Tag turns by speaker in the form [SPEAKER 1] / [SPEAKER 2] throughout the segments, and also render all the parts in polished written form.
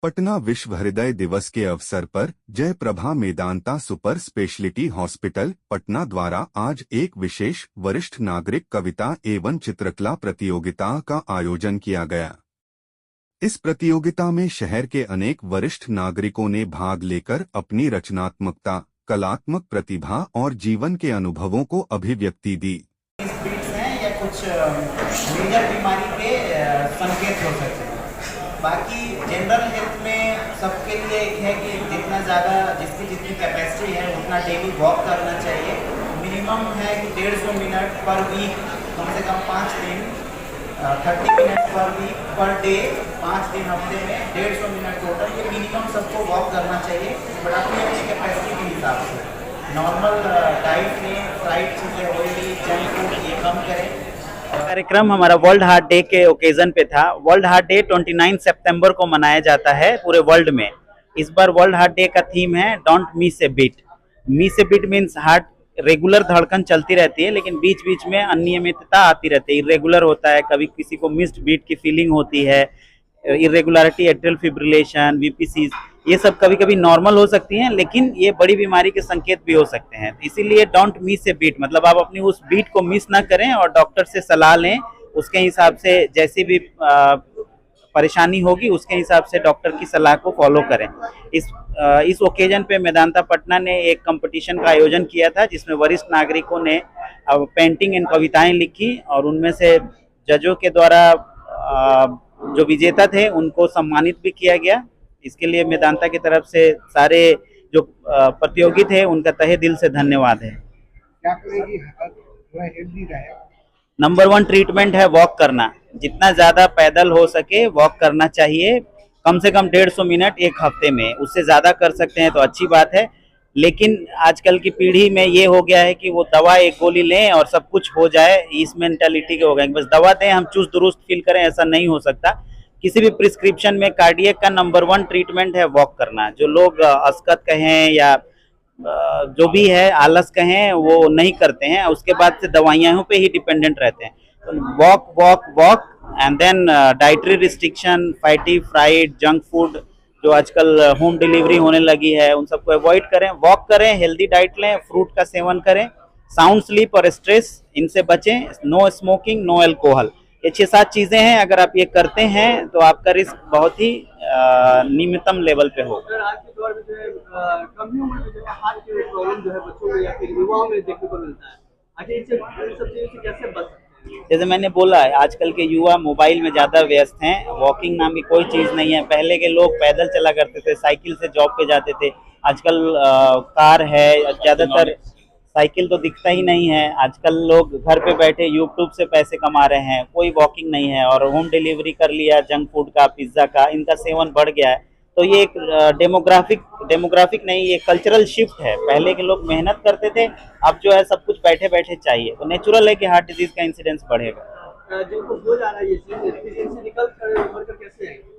[SPEAKER 1] पटना विश्व हृदय दिवस के अवसर पर Jayprabha Medanta super speciality hospital Patna द्वारा आज एक विशेष वरिष्ठ नागरिक कविता एवं चित्रकला प्रतियोगिता का आयोजन किया गया। इस प्रतियोगिता में शहर के अनेक वरिष्ठ नागरिकों ने भाग लेकर अपनी रचनात्मकता, कलात्मक प्रतिभा और जीवन के अनुभवों को अभिव्यक्ति दी।
[SPEAKER 2] या कुछ मेजर बीमारी के संकेत हो सकते हैं। बाकी जनरल हेल्थ में सबके लिए एक है कि जितना ज़्यादा जिसकी जितनी कैपेसिटी है उतना डेली वॉक करना चाहिए। मिनिमम है कि 150 मिनट पर वीक, कम से कम 5 दिन, 30 मिनट पर वीक पर डे, 5 दिन हफ्ते में 150 मिनट टोटल, ये मिनिमम सबको वॉक करना चाहिए। बट अपनी अपनी कैपेसिटी के हिसाब से नॉर्मल डाइट में फ्राइड चीज़ें, ऑयली, जंक फूड ये कम करें।
[SPEAKER 3] कार्यक्रम हमारा वर्ल्ड हार्ट डे के ओकेजन पे था। वर्ल्ड हार्ट डे 29 सितंबर को मनाया जाता है पूरे वर्ल्ड में। इस बार वर्ल्ड हार्ट डे का थीम है don't miss a beat. Miss a beat means heart regular धड़कन चलती रहती है, लेकिन बीच बीच में अनियमितता आती रहती है, इरेगुलर होता है। कभी किसी को मिस्ड बीट की फीलिंग होती है, इरेगुलरिटी, एट्रियल फिब्रिलेशन, वीपीसी, ये सब कभी कभी नॉर्मल हो सकती हैं, लेकिन ये बड़ी बीमारी के संकेत भी हो सकते हैं। इसीलिए डोंट मिस ए बीट, मतलब आप अपनी उस बीट को मिस ना करें और डॉक्टर से सलाह लें। उसके हिसाब से जैसी भी परेशानी होगी उसके हिसाब से डॉक्टर की सलाह को फॉलो करें। इस ओकेजन पे मेदांता पटना ने एक कंपटीशन का आयोजन किया था, जिसमें वरिष्ठ नागरिकों ने पेंटिंग एंड कविताएं लिखी और उनमें से जजों के द्वारा जो विजेता थे उनको सम्मानित भी किया गया। इसके लिए मेदांता की तरफ से सारे जो प्रतियोगी थे उनका तहे दिल से धन्यवाद है।
[SPEAKER 4] क्या करेगी हेल्दी रहे?
[SPEAKER 3] नंबर 1 ट्रीटमेंट है वॉक करना। जितना ज्यादा पैदल हो सके वॉक करना चाहिए, कम से कम 150 मिनट एक हफ्ते में। उससे ज्यादा कर सकते हैं तो अच्छी बात है, लेकिन आजकल की पीढ़ी में ये हो गया है कि वो दवा एक गोली लें और सब कुछ हो जाए, इस मेंटालिटी के हो गए। बस दवा दें, हम चुस्त दुरुस्त फील करें, ऐसा नहीं हो सकता। किसी भी प्रिस्क्रिप्शन में कार्डियक का नंबर 1 ट्रीटमेंट है वॉक करना। जो लोग अस्कत कहें या जो भी है आलस कहें, वो नहीं करते हैं, उसके बाद से दवाइयों पे ही डिपेंडेंट रहते हैं। तो walk walk walk and then dietary restriction, fatty, fried, junk food जो आजकल होम डिलीवरी होने लगी है, उन सबको अवॉइड करें। वॉक करें, हेल्दी डाइट लें, फ्रूट का सेवन करें, साउंड स्लीप और स्ट्रेस इनसे बचें, नो स्मोकिंग, नो अल्कोहल। ये 6-7 चीजें हैं, अगर आप ये करते हैं तो आपका रिस्क बहुत ही न्यूनतम लेवल पे होगा।
[SPEAKER 5] आज के दौर में जो है कम ही उम्र में जो है हार्ट की प्रॉब्लम जो है बच्चों में या फिर युवाओं में देखने को मिलता है। अच्छा, इन सब चीजों से कैसे बच सकते हैं?
[SPEAKER 3] जैसे मैंने बोला है, आजकल के युवा मोबाइल में ज्यादा व्यस्त हैं। वॉकिंग नाम की कोई चीज नहीं है। पहले के लोग पैदल चला करते थे, साइकिल से जॉब पे जाते थे। आजकल कार है, ज्यादातर साइकिल तो दिखता ही नहीं है। आजकल लोग घर पे बैठे यूट्यूब से पैसे कमा रहे हैं, कोई वॉकिंग नहीं है और होम डिलीवरी कर लिया, जंक फूड का, पिज्जा का, इनका सेवन बढ़ गया है। तो ये एक डेमोग्राफिक नहीं, ये कल्चरल शिफ्ट है। पहले के लोग मेहनत करते थे, अब जो है सब कुछ बैठे बैठे चाहिए, तो नेचुरल है कि हार्ट डिजीज का इंसिडेंस बढ़ेगा।
[SPEAKER 5] जिनको हो जा रहा है ये चीज, इनसे निकल कर कैसे आएंगे?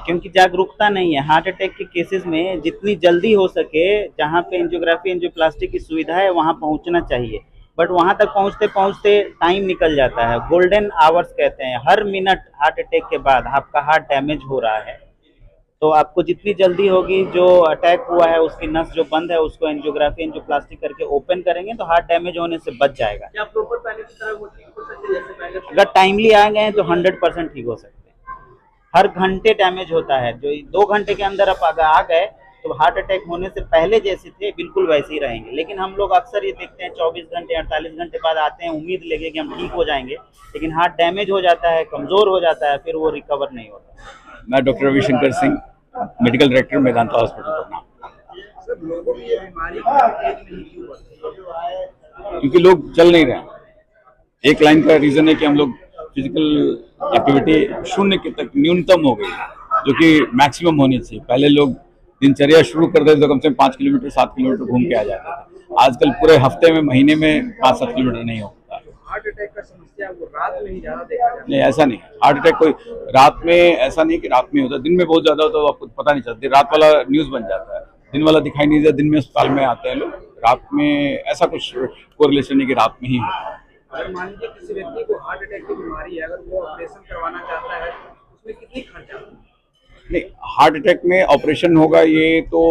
[SPEAKER 3] क्योंकि जागरूकता नहीं है। हार्ट अटैक के केसेस में जितनी जल्दी हो सके, जहाँ पे एंजियोग्राफी, एंजियोप्लास्टी की सुविधा है वहाँ पहुँचना चाहिए, बट वहाँ तक पहुँचते पहुँचते टाइम निकल जाता है। गोल्डन आवर्स कहते हैं। हर मिनट हार्ट अटैक के बाद आपका हार्ट डैमेज हो रहा है, तो आपको जितनी जल्दी होगी, जो अटैक हुआ है उसकी नस जो बंद है उसको एंजियोग्राफी, एंजियोप्लास्टी करके ओपन करेंगे तो हार्ट डैमेज होने से बच जाएगा।
[SPEAKER 5] क्या प्रॉपर पहले की तरह वो ठीक हो सकते हैं जैसे पहले?
[SPEAKER 3] अगर टाइमली आ गए तो 100% ठीक हो सकते हैं। हर घंटे डैमेज होता है, जो 2 घंटे के अंदर आप अगर आ गए तो हार्ट अटैक होने से पहले जैसे थे बिल्कुल वैसे ही रहेंगे। लेकिन हम लोग अक्सर ये देखते हैं 24 घंटे 48 घंटे बाद आते हैं, उम्मीद लेके कि हम ठीक हो जाएंगे, लेकिन हार्ट डैमेज हो जाता है, कमजोर हो जाता है, फिर वो रिकवर नहीं होता।
[SPEAKER 6] मैं doctor Ravishankar Singh, medical director Medanta hospital Patna. क्योंकि लोग चल नहीं रहे। एक लाइन का रीजन है कि हम लोग फिजिकल एक्टिविटी शून्य के तक न्यूनतम हो गई, जो कि मैक्सिमम होनी चाहिए। पहले लोग दिनचर्या शुरू कर देते तो कम से कम 5 किलोमीटर 7 किलोमीटर घूम के आ जाते थे। आजकल पूरे हफ्ते में, महीने में 5-7 किलोमीटर नहीं हो पाता।
[SPEAKER 4] हार्ट अटैक का समस्या वो रात में ही ज्यादा देखा जाता है?
[SPEAKER 6] नहीं, ऐसा नहीं। हार्ट अटैक कोई रात में, ऐसा नहीं कि रात में होता है। दिन में बहुत ज्यादा होता है तो आपको पता नहीं चलती, रात वाला न्यूज बन जाता है। दिन वाला दिखाई नहीं देता, दिन में अस्पताल में आते हैं लोग, रात में ऐसा कुछ कोरिलेशन नहीं कि रात में ही होता है।
[SPEAKER 4] अगर मान लीजिए किसी व्यक्ति को हार्ट अटैक की बीमारी है, अगर वो ऑपरेशन करवाना चाहता है, उसमें कितनी खर्चा?
[SPEAKER 6] नहीं, हार्ट अटैक में ऑपरेशन होगा ये तो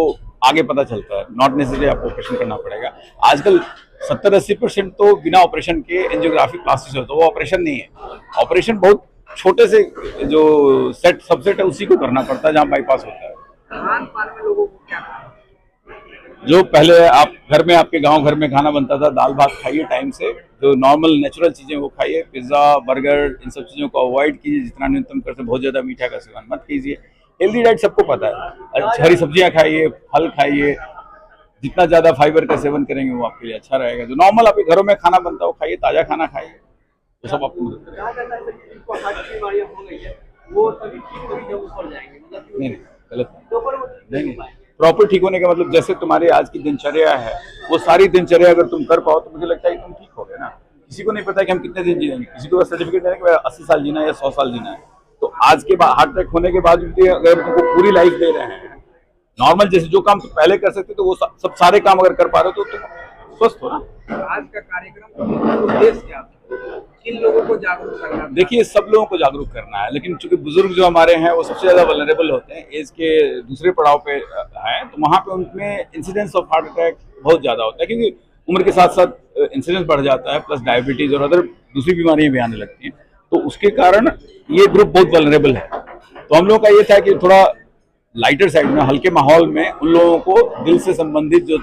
[SPEAKER 6] आगे पता चलता है, नॉट नेसेसरी आपको ऑपरेशन करना पड़ेगा। आजकल 70-80% तो बिना ऑपरेशन के एंजियोग्राफी प्लास्टिक होता है, वो ऑपरेशन नहीं है। ऑपरेशन बहुत छोटे से जो सबसेट है उसी को करना पड़ता है जहाँ बाईपास होता है।
[SPEAKER 4] खान पान में लोगों को क्या करना है?
[SPEAKER 6] जो पहले आप घर में, आपके गांव घर में खाना बनता था, दाल भात खाइए टाइम से, जो नॉर्मल नेचुरल चीजें वो खाइए, पिज्जा बर्गर इन सब चीजों को अवॉइड कीजिए जितना न्यूनतम कर सके। बहुत ज्यादा मीठा का सेवन मत कीजिए। हेल्दी डाइट सबको पता है, हरी सब्जियां खाइए, फल खाइए, जितना ज्यादा फाइबर का सेवन करेंगे वो आपके लिए अच्छा रहेगा। जो नॉर्मल आपके घरों में खाना बनता है वो खाइए, ताजा खाना खाइए, तो सब आपको मदद करेगा।
[SPEAKER 5] कहा जाता है कि जिनको हार्ट की बीमारियां हो गई है वो तभी ठीक होगी जब ऊपर जाएंगे, मतलब
[SPEAKER 6] नहीं, गलत
[SPEAKER 5] तो पर वो ठीक नहीं हो पाएंगे।
[SPEAKER 6] प्रॉपर ठीक होने का मतलब जैसे तुम्हारी आज की दिनचर्या है, वो सारी दिनचर्या अगर तुम कर पाओ तो मुझे लगता है कि तुम ठीक हो गए ना। किसी को नहीं पता कि हम कितने दिन जिएंगे, किसी को सर्टिफिकेट है कि 80 साल जीना है या 100 साल जीना है। तो आज के बाद हार्ट अटैक होने के बाद भी अगर तुमको पूरी लाइफ दे रहे हैं, नॉर्मल जैसे जो काम तुम पहले कर सकते तो वो सब सारे काम अगर कर पा रहे हो तो तुम स्वस्थ हो ना।
[SPEAKER 4] आज का कार्यक्रम का उद्देश्य क्या था? किन लोगों को जागरूक करना था?
[SPEAKER 6] देखिए, सब लोगों को जागरूक करना है, लेकिन चूंकि बुजुर्ग जो हमारे हैं वो सबसे ज्यादा वल्नरेबल होते हैं, एज के दूसरे पड़ाव पे हैं, तो वहाँ पे उनमें इंसिडेंस ऑफ हार्ट अटैक बहुत ज्यादा होता है, क्योंकि उम्र के साथ साथ इंसिडेंस बढ़ जाता है, प्लस डायबिटीज और अदर दूसरी बीमारियां भी आने लगती हैं। तो उसके कारण ये ग्रुप बहुत वल्नरेबल है। तो हम लोगों का ये था कि थोड़ा लाइटर साइड में, हल्के माहौल में उन लोगों को दिल से संबंधित जो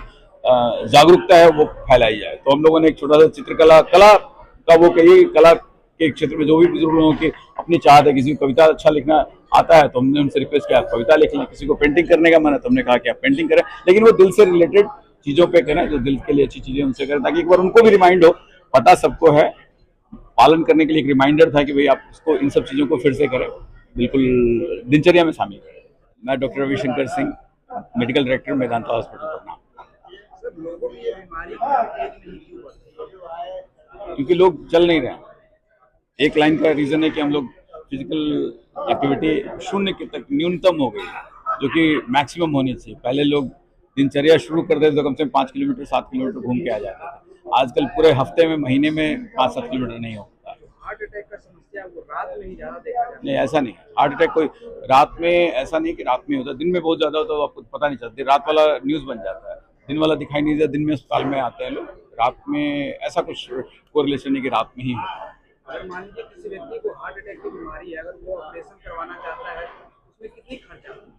[SPEAKER 6] जागरूकता है वो फैलाई जाए। तो हम लोगों ने एक छोटा सा चित्रकला का वो कही, कला के क्षेत्र में जो भी बुजुर्ग लोगों की अपनी चाहत है, किसी को कविता अच्छा लिखना आता है तो हमने उनसे रिक्वेस्ट किया कविता लिख लें, किसी को पेंटिंग करने का मन है तो हमने कहा कि आप पेंटिंग करें, लेकिन वो दिल से रिलेटेड चीजों पे करें, जो दिल के लिए अच्छी चीजें उनसे करें, ताकि एक बार उनको भी रिमाइंड हो। पता सबको है, पालन करने के लिए एक रिमाइंडर था कि भाई आप इसको, इन सब चीजों को फिर से करें, बिल्कुल दिनचर्या में शामिल करें। मैं doctor Ravishankar Singh, medical director Medanta hospital Patna.
[SPEAKER 4] Sir, लोगों की ये बीमारी का एज नहीं क्यों बढ़ती?
[SPEAKER 6] क्योंकि लोग चल नहीं रहे हैं। एक लाइन का रीजन है कि हम लोग फिजिकल एक्टिविटी शून्य तक न्यूनतम हो गई, जो कि मैक्सिमम होनी चाहिए। पहले लोग दिनचर्या शुरू कर देते तो कम से कम 5 किलोमीटर 7 किलोमीटर घूम के आ जाते थे। आजकल पूरे हफ्ते में, महीने में 5-7 किलोमीटर नहीं होता।
[SPEAKER 4] हार्ट अटैक का समस्या वो रात में ही ज्यादा देखा जाता है।
[SPEAKER 6] नहीं, ऐसा नहीं। हार्ट अटैक कोई रात में, ऐसा नहीं कि रात में होता है, दिन में बहुत ज्यादा होता है तो आपको पता नहीं चलती। रात वाला न्यूज बन जाता है, दिन वाला दिखाई नहीं देता। दिन में अस्पताल में आते हैं लोग, रात में ऐसा कुछ कोरिलेशन नहीं कि रात में ही होता है।
[SPEAKER 4] अगर मान लीजिए किसी व्यक्ति को हार्ट अटैक की बीमारी है, अगर वो ऑपरेशन करवाना चाहता है उसमें कितनी खर्चा होगा?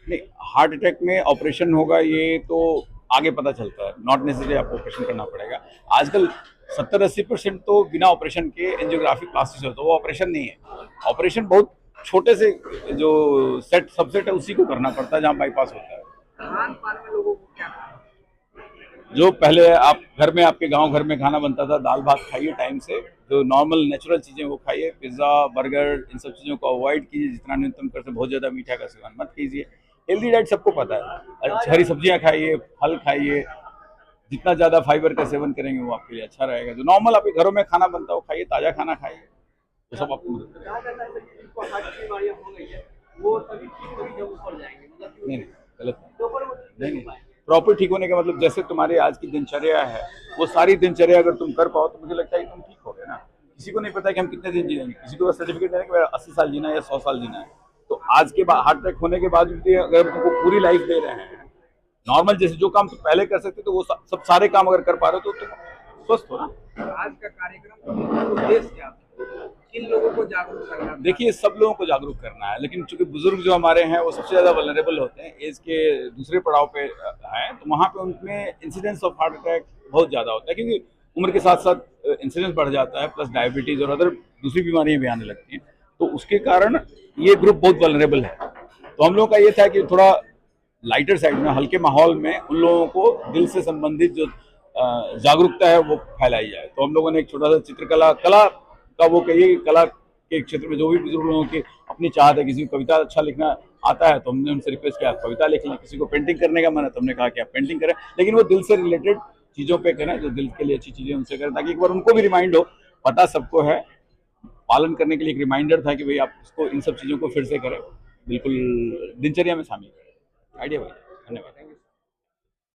[SPEAKER 6] नहीं, हार्ट अटैक में ऑपरेशन होगा ये तो आगे पता चलता है, नॉट नेसेसरी आपको ऑपरेशन करना पड़ेगा। आजकल 70-80% तो बिना ऑपरेशन के एंजियोग्राफी प्लास्टिक होता है, वो ऑपरेशन नहीं है। ऑपरेशन बहुत छोटे से जो सबसेट है उसी को करना पड़ता है जहाँ बाईपास होता है।
[SPEAKER 4] खान पान में लोगों को क्या करना है?
[SPEAKER 6] जो पहले आप घर में, आपके गांव घर में खाना बनता था, दाल भात खाइए टाइम से, जो नॉर्मल नेचुरल चीजें वो खाइए, पिज्जा बर्गर इन सब चीजों को अवॉइड कीजिए जितना न्यूनतम कर सके। बहुत ज्यादा मीठा का सेवन मत कीजिए। हेल्दी डाइट सबको पता है, हरी सब्जियां खाइए, फल खाइए, जितना ज्यादा फाइबर का सेवन करेंगे वो आपके लिए अच्छा रहेगा। जो नॉर्मल आपके घरों में खाना बनता है वो खाइए, ताजा खाना खाइए, तो सब आपको मदद करेगा।
[SPEAKER 5] कहा जाता है कि जिनको हार्ट की बीमारियां हो गई है वो तभी ठीक होगी जब ऊपर जाएंगे, मतलब
[SPEAKER 6] नहीं, गलत।
[SPEAKER 5] तो पर वो ठीक नहीं हो पाएंगे।
[SPEAKER 6] प्रॉपर ठीक होने का मतलब जैसे तुम्हारी आज की दिनचर्या है, वो सारी दिनचर्या अगर तुम कर पाओ तो मुझे लगता है कि तुम ठीक हो गए ना। किसी को नहीं पता कि हम कितने दिन जिएंगे, किसी को सर्टिफिकेट है कि 80 साल जीना है या 100 साल जीना है। तो आज के बाद हार्ट अटैक होने के बाद भी अगर तुमको पूरी लाइफ दे रहे हैं, नॉर्मल जैसे जो काम तुम पहले कर सकते तो वो सब सारे काम अगर कर पा रहे हो तो तुम स्वस्थ हो ना।
[SPEAKER 4] आज का कार्यक्रम का उद्देश्य क्या था? किन लोगों को जागरूक करना था?
[SPEAKER 6] देखिए, सब लोगों को जागरूक करना है, लेकिन चूंकि बुजुर्ग जो हमारे हैं वो सबसे ज्यादा वल्नरेबल होते हैं, एज के दूसरे पड़ाव पे हैं, तो वहाँ पे उनमें इंसिडेंस ऑफ हार्ट अटैक बहुत ज्यादा होता है, क्योंकि उम्र के साथ साथ इंसिडेंस बढ़ जाता है, प्लस डायबिटीज और अदर दूसरी बीमारियां भी आने लगती हैं। तो उसके कारण ये ग्रुप बहुत वल्नरेबल है। तो हम लोगों का ये था कि थोड़ा लाइटर साइड में, हल्के माहौल में उन लोगों को दिल से संबंधित जो जागरूकता है वो फैलाई जाए। तो हम लोगों ने एक छोटा सा चित्रकला का वो कही, कला के क्षेत्र में जो भी बुजुर्ग लोगों की अपनी चाहत है, किसी को कविता अच्छा लिखना आता है तो हमने उनसे रिक्वेस्ट किया कविता लिख लें, किसी को पेंटिंग करने का मन है तो हमने कहा कि आप पेंटिंग करें, लेकिन वो दिल से रिलेटेड चीजों पे करें, जो दिल के लिए अच्छी चीजें उनसे करें, ताकि एक बार उनको भी रिमाइंड हो। पता सबको है, पालन करने के लिए एक रिमाइंडर था कि भाई आप इसको, इन सब चीजों को फिर से करें, बिल्कुल दिनचर्या में शामिल करें। आइडिया भाई, धन्यवाद।